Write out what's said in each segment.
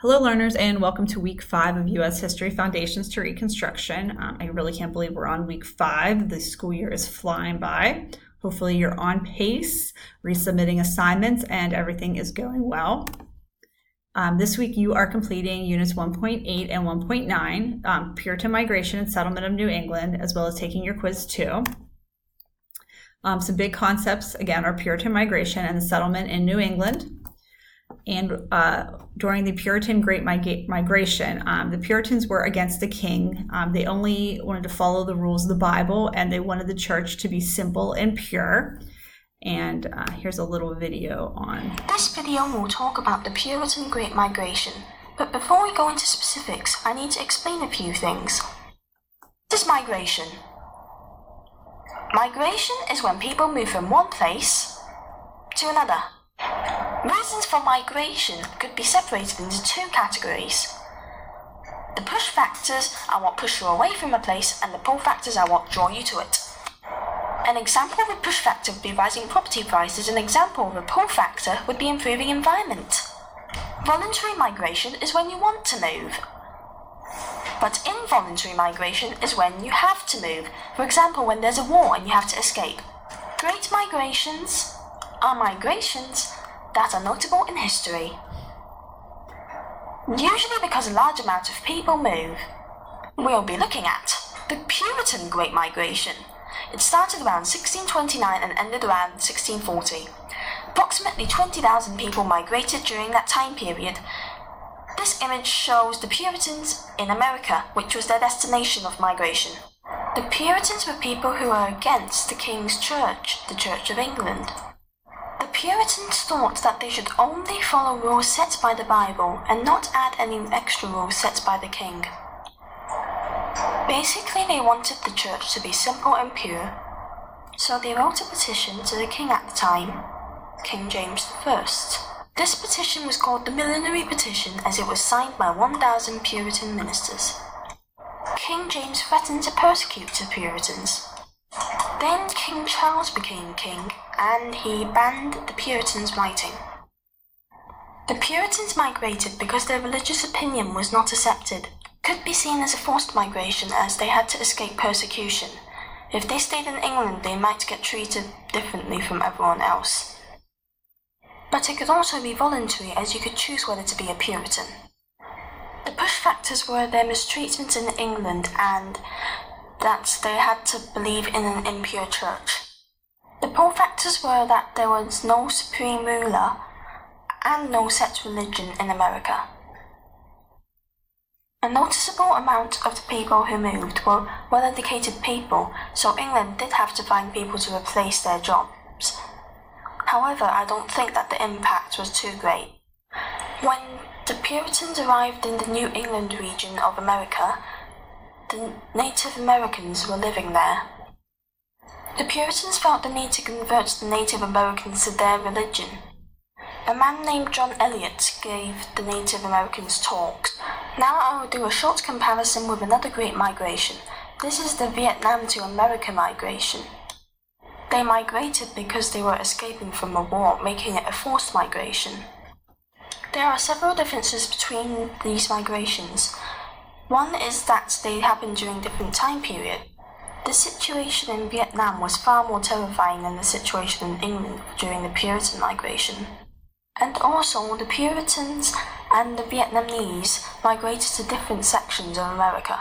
Hello learners, and welcome to week 5 of U.S. History Foundations to Reconstruction. I really can't believe we're on week 5. The school year is flying by. Hopefully you're on pace, resubmitting assignments, and everything is going well. This week you are completing units 1.8 and 1.9, Puritan Migration and Settlement of New England, as well as taking your quiz 2. Some big concepts, again, are Puritan migration and the settlement in New England. And during the Puritan Great Migration, the Puritans were against the king. They only wanted to follow the rules of the Bible, and they wanted the church to be simple and pure. And here's a little video on. This video will talk about the Puritan Great Migration. But before we go into specifics, I need to explain a few things. What is migration? Migration is when people move from one place to another. Reasons for migration could be separated into 2 categories. The push factors are what push you away from a place, and the pull factors are what draw you to it. An example of a push factor would be rising property prices. An example of a pull factor would be improving environment. Voluntary migration is when you want to move. But involuntary migration is when you have to move. For example, when there's a war and you have to escape. Great migrations are migrations that are notable in history. Usually because a large amount of people move. We'll be looking at the Puritan Great Migration. It started around 1629 and ended around 1640. Approximately 20,000 people migrated during that time period. This image shows the Puritans in America, which was their destination of migration. The Puritans were people who were against the King's Church, the Church of England. The Puritans thought that they should only follow rules set by the Bible and not add any extra rules set by the king. Basically, they wanted the church to be simple and pure, so they wrote a petition to the king at the time, King James I. This petition was called the Millenary Petition as it was signed by 1,000 Puritan ministers. King James threatened to persecute the Puritans. Then King Charles became king, and he banned the Puritans' writing. The Puritans migrated because their religious opinion was not accepted. Could be seen as a forced migration as they had to escape persecution. If they stayed in England, they might get treated differently from everyone else. But it could also be voluntary, as you could choose whether to be a Puritan. The push factors were their mistreatment in England and that they had to believe in an impure church. The pull factors were that there was no supreme ruler and no set religion in America. A noticeable amount of the people who moved were well-educated people, so England did have to find people to replace their jobs. However, I don't think that the impact was too great. When the Puritans arrived in the New England region of America, the Native Americans were living there. The Puritans felt the need to convert the Native Americans to their religion. A man named John Eliot gave the Native Americans talks. Now I will do a short comparison with another great migration. This is the Vietnam to America migration. They migrated because they were escaping from a war, making it a forced migration. There are several differences between these migrations. One is that they happened during different time periods. The situation in Vietnam was far more terrifying than the situation in England during the Puritan migration. And also, the Puritans and the Vietnamese migrated to different sections of America.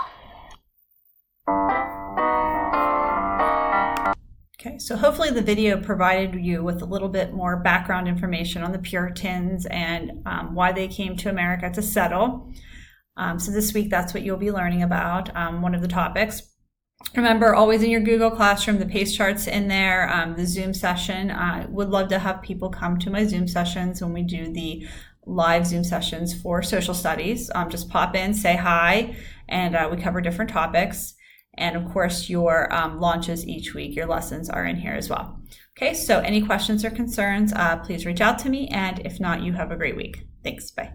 Okay, so hopefully the video provided you with a little bit more background information on the Puritans and why they came to America to settle. So this week, that's what you'll be learning about, one of the topics. Remember, always in your Google Classroom, the pace chart's in there, the Zoom session. I would love to have people come to my Zoom sessions when we do the live Zoom sessions for social studies. Just pop in, say hi, and we cover different topics. And of course, your launches each week, your lessons are in here as well. Okay, so any questions or concerns, please reach out to me. And if not, you have a great week. Thanks, bye.